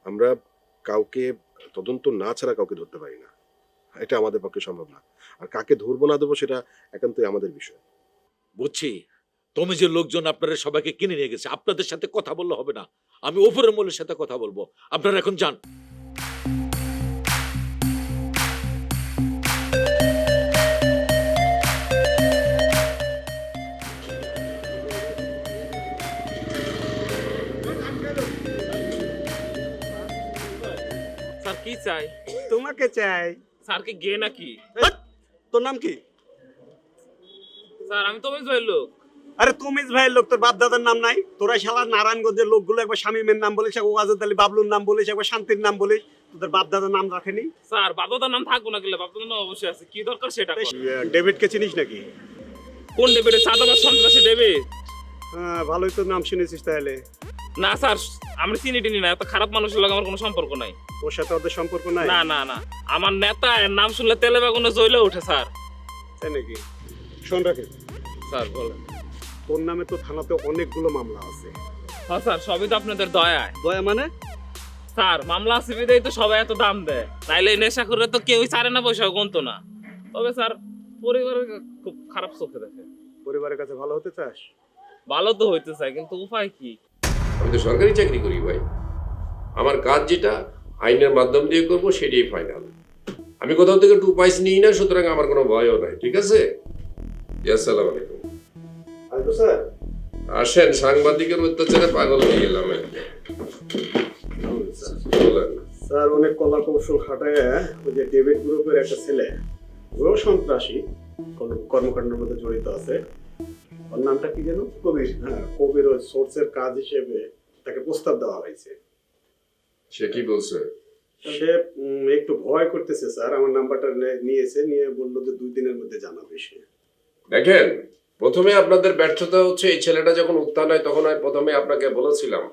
আমরা কাউকে তদন্ত না ছাড়া কাউকে ধরতে পারি না, এটা আমাদের পক্ষে সম্ভব না। আর কাকে ধরবো না দেবো সেটা একান্তই আমাদের বিষয়। বুঝছি, তুমি যে লোকজন আপনারা সবাইকে কিনে নিয়ে গেছে, আপনাদের সাথে কথা বললে হবে না, আমি ওপরের মলের সাথে কথা বলবো। আপনারা এখন যান। স্যার কি চাই? তোমাকে চাই। স্যার কি গে নাকি? তোর নাম কি? স্যার আমি তো ভাইয়ের লোক। আরে তুমিজ ভাইয়ের লোক, তোর বাপ দাদার নাম নাই? তোরা শালা নারায়ণগঞ্জের লোকগুলো একবার শামীমের নাম বলিস, একবার ওয়াজেদ আলী বাবলুর নাম বলিস, একবার শান্তির নাম বলিস, তোদের বাপ দাদার নাম রাখেনি? স্যার বাপদাদার নাম থাকবো না গেলে বাপদাদার নাম অবশ্যই আছে, কি দরকার সেটা কর। ডেভিডকে চিনিস নাকি? কোন ডেভিড? চাঁদাবাজ সন্ত্রাসী ডেভিড? হ্যাঁ, ভালোই তো নাম শুনেছিস তাহলে। না স্যার, আমি চিনি টিনি না, এত খারাপ মানুষের লগে আমার কোনো সম্পর্ক নাই। তোর সাথে ওদের সম্পর্ক নাই? না না না, আমার নেতা এর নাম শুনলে তেলে বেগুনে জ্বলে ওঠে স্যার। তাই নাকি? শোন রাখে স্যার বলেন। তোর নামে তো থানাতে অনেকগুলো মামলা আছে। হ্যাঁ স্যার, সবই তো আপনাদের দয়ায়। দয়া মানে? স্যার মামলা আছে বিদায় তো সবাই এত দাম দেয়, নাইলে নেশা করে তো কেউই ছাড়ে না, পয়সা গুনতো না। তবে স্যার পরিবারের খুব খারাপ চোখে দেখে। পরিবারের কাছে ভালো হতে চাস? ভালো তো হইতে চাই, কিন্তু উপায় কি? আমি তো সরকারি চাকরি করি ভাই, আমার কাজ যেটা আইনের মাধ্যম দিয়ে করবো সেটাই ফাইনাল। আমি কোথাও থেকে 2 পয়সা নিই না, সুতরাং আমার কোনো ভয়ও নাই। ঠিক আছে? আসসালামু আলাইকুম। স্যার আসেন, সাংবাদিকের অত্যাচারে পাগল হয়ে গেলাম। বলেন। স্যার অনেক কলা কৌশল খাটায় ওই যে ডেভিড গ্রুপের একটা ছেলে, ও সন্ত্রাসী কর্মকাণ্ডের মধ্যে জড়িত আছে। ওর নামটা কি যেন? কবির। হ্যাঁ, কবির ওই সোর্সের কাজ হিসেবে তাকে প্রস্তাব দেওয়া হয়েছে। সে কি বলছে? সে একটু ভয় করতেছে স্যার, আমার নাম্বারটা নিয়েছে, নিয়ে বললো যে 2 দিনের মধ্যে জানাবে সে। দেখেন, প্রথমে আপনাদের ব্যর্থতা হচ্ছে এই ছেলেটা যখন উত্থান হয় তখন আমি প্রথমে আপনাকে বলেছিলাম,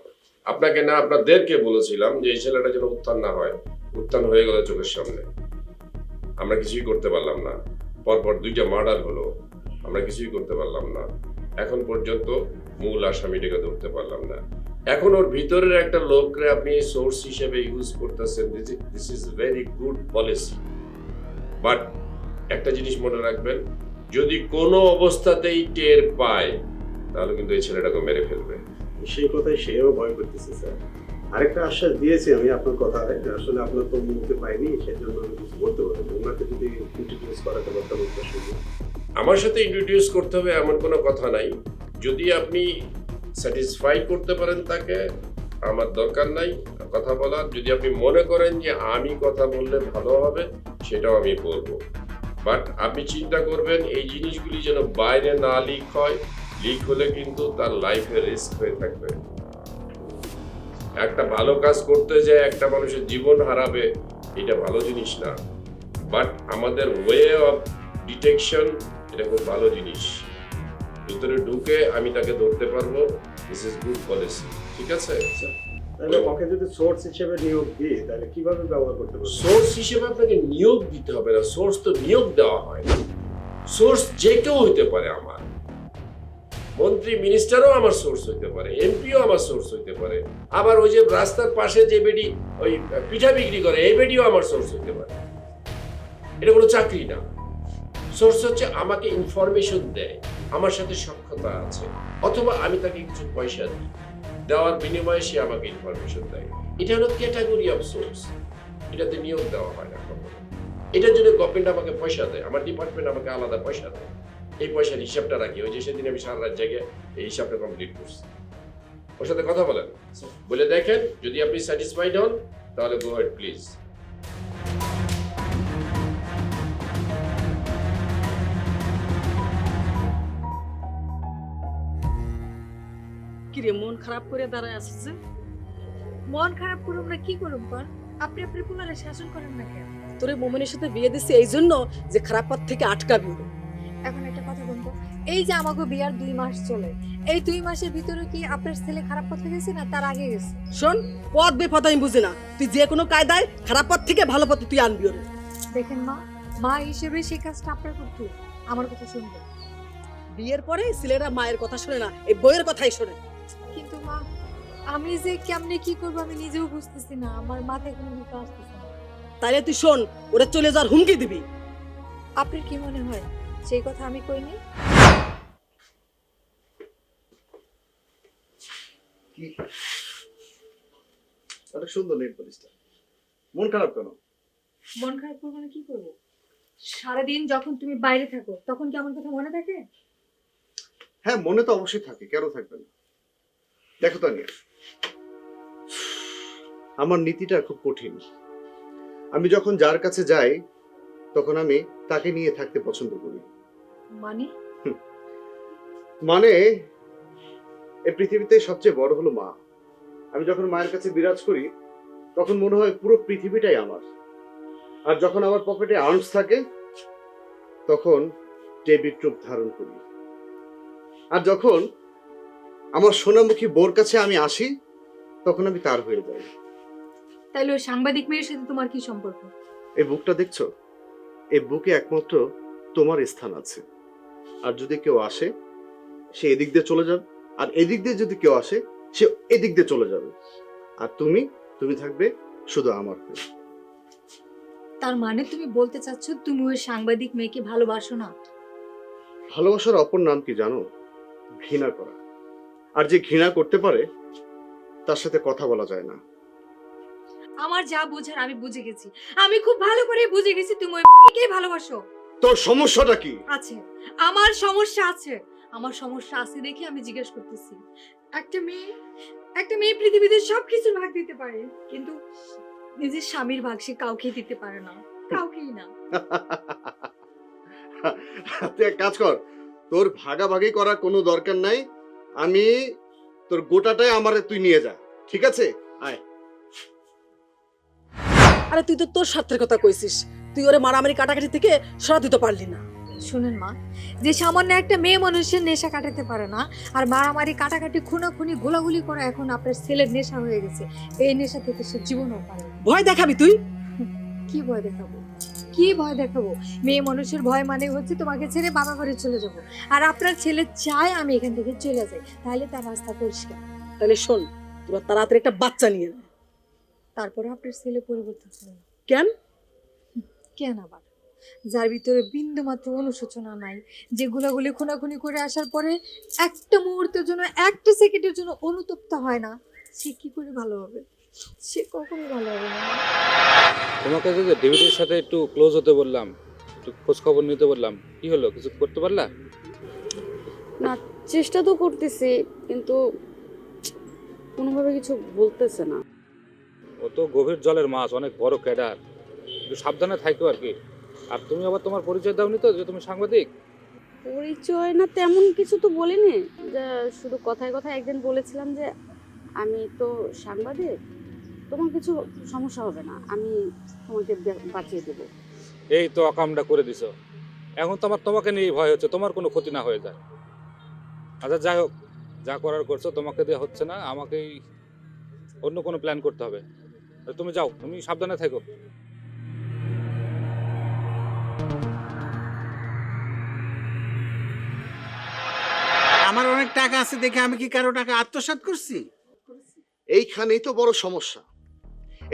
আপনাকে না আপনাদেরকে বলেছিলাম যে এই ছেলেটা যেন উত্থান না হয়। উত্থান হয়ে গেল চোখের সামনে, আমরা কিছুই করতে পারলাম না। পরপর 2টা মার্ডার হলো, আমরা কিছুই করতে পারলাম না। এখন পর্যন্ত মূল আসামিটাকে ধরতে পারলাম না। এখন ওর ভিতরের একটা লোকরে আপনি সোর্স হিসেবে ইউজ করতেছেন, this is very good policy. But একটা জিনিস মনে রাখবেন, যদি কোনো অবস্থাতেই টের পায় তাহলে কিন্তু এই ছেলেটাকে মেরে ফেলবে। সেই কথাই সেও ভয় করতেছে স্যার। আরেকটা আশ্বাস দিয়েছি আমি আপনার কথায়, আসলে আপনার তো মুখে পাইনি, সেজন্য আমি কিছু বলতে পারি না। ওনাকে যদি ইন্ট্রোডিউস করাতে পারতাম আপনার সঙ্গে। আমার সাথে ইন্ট্রোডিউস করতে হবে এমন কোনো কথা নাই। যদি আপনি স্যাটিসফাই করতে পারেন তাকে, আমার দরকার নাই কথা বলার। যদি আপনি মনে করেন যে আমি কথা বললে ভালো হবে, সেটাও আমি বলবো। বাট আপনি চিন্তা করবেন এই জিনিসগুলি যেন বাইরে না লিক হয়। লিক হলে কিন্তু তার লাইফে রিস্ক হয়ে থাকবে। একটা ভালো কাজ করতে যায় একটা মানুষের জীবন হারাবে, এটা ভালো জিনিস না। বাট আমাদের ওয়ে অফ ডিটেকশন এটা খুব ভালো জিনিস। ভিতরে ঢুকে আমি তাকে ধরতে পারবো, দিস ইজ গুড পলিসি। ঠিক আছে? তাহলে ওকে যদি সোর্স হিসেবে নিয়োগ দিই তাহলে কিভাবে ব্যবহার করতে পারবো? সোর্স হিসেবে আপনাকে নিয়োগ দিতে হবে না, সোর্স তো নিয়োগ দেওয়া হয় না। সোর্স যে কেউ হইতে পারে, আমার মন্ত্রী মিনিস্টারও আমার সোর্স হইতে পারে, এমপিও আমার সোর্স হইতে পারে, আবার ওই যে রাস্তার পাশে যে বেডি ওই পিঠা বিক্রি করে এই বেডিও আমার সোর্স হইতে পারে। এটা কোনো চাকরি না। সোর্স হচ্ছে আমাকে ইনফরমেশন দেয়, আমার সাথে সক্ষতা আছে, অথবা আমি তাকে কিছু পয়সা দিই, দেওয়ার বিনিময়ে সে আমাকে ইনফরমেশন দেয়। এটা হলো ক্যাটাগরি অফ সোর্স। এটাতে নিয়োগ দেওয়া হয় না কখনো। এটার জন্য গভর্নমেন্ট আমাকে পয়সা দেয়, আমার ডিপার্টমেন্ট আমাকে আলাদা পয়সা দেয়। এই পয়সার হিসাবটা রাখি, ওই যে সেদিন আমি সারা রাত জেগে এই হিসাবটা কমপ্লিট করছি। ওর সাথে কথা বলেন, বলে দেখেন, যদি আপনি স্যাটিসফাইড হন তাহলে গো হেড প্লিজ। কিরে মন খারাপ করে দাঁড়ায় আসছে যে? মন খারাপ করুম না কি করুম পর? আপনি আপনার পোলারে শাসন করেন না কেন? তোরে মোমেনের সাথে বিয়ে দিছি এই জন্য যে খারাপ পথ থেকে আটকাবি। এখন একটা কথা বলবো, এই যে আমাকে বিয়ার 2 মাস চলে, এই 2 মাসের ভিতরে কি আপনার ছেলে খারাপ পথে গেছে না তার আগে গেছে? শোন, পথ বেপথ আমি বুঝি না, তুই যে কোনো কায়দায় খারাপ পথ থেকে ভালো পথে তুই আনবি ওরে। দেখেন মা, মা হিসেবে সেই কাজটা আপনার করতে হবে, আমার কথা শুনবে। বিয়ের পরে ছেলেরা মায়ের কথা শোনে না, এই বইয়ের কথাই শোনে। কিন্তু মা, আমি যে কেমনে কি করবো আমি নিজেও বুঝতেছি না, আমার মাথায় কোনো কিছু আসতেছে না। তাইলে তুই শোন, ওরে চলে যাওয়ার হুমকি দিবি। আপনার কি মনে হয় সেই কথা আমি কইনি? কি অনেক সুন্দর নেল পলিশটা। মন খারাপ কেন? মন খারাপ করবো না, কি করবো? সারাদিন যখন তুমি বাইরে থাকো তখন কি আমার কথা মনে থাকে? হ্যাঁ, মনে তো অবশ্যই থাকে, কেন থাকবে না? দেখো তানিয়া, আমার নীতিটা খুব কঠিন। আমি যখন যার কাছে যাই তখন আমি তাকে নিয়ে থাকতে পছন্দ করি। মানে? মানে এই পৃথিবীতে সবচেয়ে বড় হলো মা। আমি যখন মায়ের কাছে বিরাজ করি তখন মনে হয় পুরো পৃথিবীটাই আমার। আর যখন আমার পকেটে আর্মস থাকে তখন ডেভিড রূপ ধারণ করি। আর যখন আমার সোনামুখী বোর কাছে আমি আসি তখন আমি তার হয়ে যাই। তাইলে ওই সাংবাদিক মেয়ের সাথে তোমার কি সম্পর্ক? এই বুকটা দেখছো? এই বুকে একমাত্র তোমার স্থান আছে। আর যদি কেউ আসে সে এদিক দিয়ে চলে যাবে, আর এদিক দিয়ে যদি কেউ আসে সে এদিক দিয়ে চলে যাবে। আর তুমি থাকবে শুধু আমার হয়ে। তার মানে তুমি বলতে চাচ্ছ তুমি ওই সাংবাদিক মেয়েকে ভালোবাসো না? ভালোবাসার অপর নাম কি জানো? ঘৃণা করা। আর যে ঘৃণা করতে পারে তার সাথে কথা বলা যায় না। আমার যা বোঝার আমি বুঝে গেছি, আমি খুব ভালো করে বুঝে গেছি তুমি ওই মেয়েকেই ভালোবাসো। তোর সমস্যাটা কি? আছে, আমার সমস্যা আছে। আমার সমস্যা আছে দেখে আমি জিজ্ঞেস করতেছি। একটা মেয়ে পৃথিবীতে সবকিছুর ভাগ দিতে পারে, কিন্তু নিজের স্বামীর ভাগ সে কাউকে দিতে পারে না, কাউকেই না। তুই এক কাজ কর, তোর ভাগাভাগি করার কোনো দরকার নাই। আমি তোর গোটাটাই আমারে তুই নিয়ে যা, ঠিক আছে? আয়। আরে তুই তো তোর স্বার্থের কথা কইছিস, তুই ওরে মারামারি কাটাকাটি থেকে সরা দিতে পারলি না। শুনেন মা, যে সামান্য একটা মেয়ে মানুষের নেশা কাটাতে পারে না, আর মারামারি কাটাকাটি খুনাখুনি গোলাগুলি করা এখন আপনার ছেলের নেশা হয়ে গেছে, এই নেশা থেকে সে জীবনও পারে না। ভয় দেখাবি তুই? কি ভয় দেখাবো? কি ভয় দেখাবো? মেয়ে মানুষের ভয় মানে হচ্ছে তোমাকে ছেড়ে বাবা ঘরে চলে যাব। আর আপনার ছেলে চায় আমি এখান থেকে চলে যাই, তাহলে তার রাস্তা পরিষ্কার। তাহলে শোন, তোরা তাড়াতাড়ি একটা বাচ্চা নিয়ে নে। তারপরে আপনার ছেলে পরিবর্তন হবে। কেন? কেন আবার? যার ভিতরে বিন্দু মাত্র অনুশোচনা নাই, যে গুলাগুলি খুনাখুনি করে আসার পরে একটা মুহূর্তের জন্য, একটা সেকেন্ডের জন্য অনুতপ্ত হয় না, সে কি করে ভালো হবে? সে কখনো ভালো হবে না। তোমাকে যে ডেভিডের সাথে একটু ক্লোজ হতে বললাম, একটু খোঁজ খবর নিতে বললাম, কি হলো? কিছু করতে পারলা? না, চেষ্টা তো করতেছি, কিন্তু কোনোভাবে কিছু বলতেছে না। ও তো গভীর জলের মাছ, অনেক বড় ক্যাডার, একটু সাবধানে থাকো আর কি। আর তুমি আবার তোমার পরিচয় দাওনি তো যে তুমি সাংবাদিক? পরিচয় না তেমন কিছু তো বলিনি, শুধু কথায় কথায় একদিন বলেছিলাম যে আমি তো সাংবাদিক, তোমার কিছু সমস্যা হবে না, আমি তোমাকে বাঁচিয়ে দেবো। এই তো অকামটা করে দিছো। এখন তো আমার তোমাকে নিয়ে ভয় হচ্ছে তোমার কোনো ক্ষতি না হয়ে যায়। আচ্ছা যাই হোক, যা করার করছো, তোমাকে দিয়ে হচ্ছে না, আমাকেই অন্য কোনো প্ল্যান করতে হবে। তুমি যাও, তুমি সাবধানে থাকো। আমার অনেক টাকা আছে দেখে আমি কি কারো টাকা আত্মসাৎ করছি? এইখানেই তো বড় সমস্যা।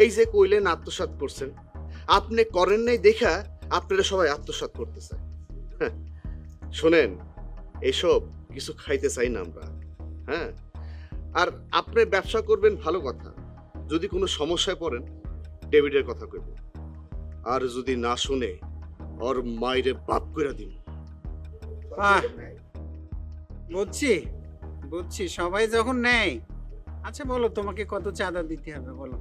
এই যে কইলেন আত্মসাৎ করছেন, আপনি করেন নাই দেখা আপনারা সবাই আত্মসাৎ করতে চায়। হ্যাঁ, শোনেন, এসব কিছু খাইতে চাই না আমরা। হ্যাঁ, আর আপনি ব্যবসা করবেন ভালো কথা, যদি কোনো সমস্যায় পড়েন ডেভিডের কথা কইব, আর যদি না শুনে ওর মাইরে বাপ কইরা দিন। বুঝছি বুঝছি, সবাই যখন নেয়। আচ্ছা বলো, তোমাকে কত চাঁদা দিতে হবে বলো?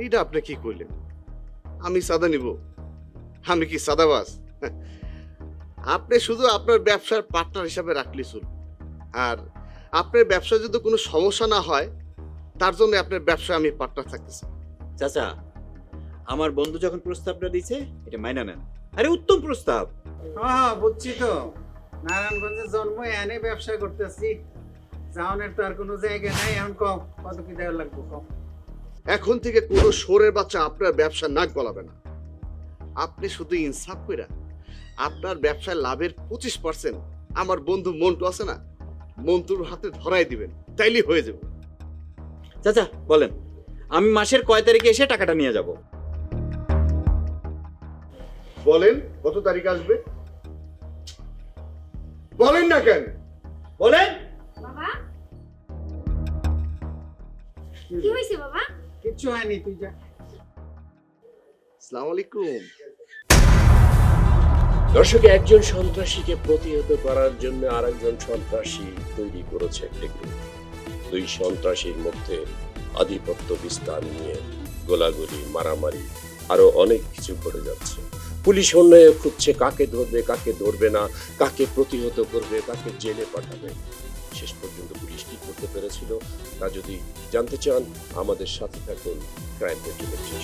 এইটা আপনি কি কইলেন? আমি চাঁদা নিব? আমি কি চাঁদাবাজ? আপনি শুধু আপনার ব্যবসার পার্টনার হিসাবে রাখলে চলবে। আর আপনার ব্যবসায় যদি কোনো সমস্যা না হয় তার জন্য আপনার ব্যবসায় আমি পার্টনার থাকতে চাই। চাচা, আমার বন্ধু যখন প্রস্তাবটা দিয়েছে এটা মাইনা নেন। আরে উত্তম প্রস্তাব। হ্যাঁ বুঝছি তো, নারায়ণগঞ্জে জন্ম, এনে ব্যবসা করতেছি, যাওনের তো আর কোনো জায়গা নাই। এখন কম কত কি দেওয়ার লাগবে কম? এখন থেকে কোনো শোরের বাচ্চা আপনার ব্যবসা নাক গলাবে না। আপনি শুধু ইনসাফ কইরা আপনার ব্যবসায় লাভের 25% আমার বন্ধু মন্টু আছে না, মন্টুর হাতে ধরাই দিবেন, তাইলে হয়ে যাবে। চাচা বলেন, আমি মাসের কয় তারিখে এসে টাকাটা নিয়ে যাব? বলেন কত তারিখ আসবে? বলেন না কেন? বলেন। বাবা, কি হয়েছে বাবা? কিচ্ছু হয়নি, তুই যা। আসসালামু আলাইকুম। দর্শক, একজন সন্ত্রাসীকে প্রতিহত করার জন্য আরেকজন সন্ত্রাসী তৈরি করেছে একটি গ্রুপ। দুই সন্ত্রাসীর মধ্যে আধিপত্য বিস্তার নিয়ে গোলাগুলি, মারামারি, আরো অনেক কিছু ঘটে যাচ্ছে। পুলিশ অন্যায় খুঁজছে কাকে ধরবে, কাকে ধরবে না, কাকে প্রতিহত করবে, কাকে জেলে পাঠাবে। শেষ পর্যন্ত পুলিশ কি করতে পেরেছিল তা যদি জানতে চান, আমাদের সাথে থাকুন ক্রাইম পেট্রোলের সেই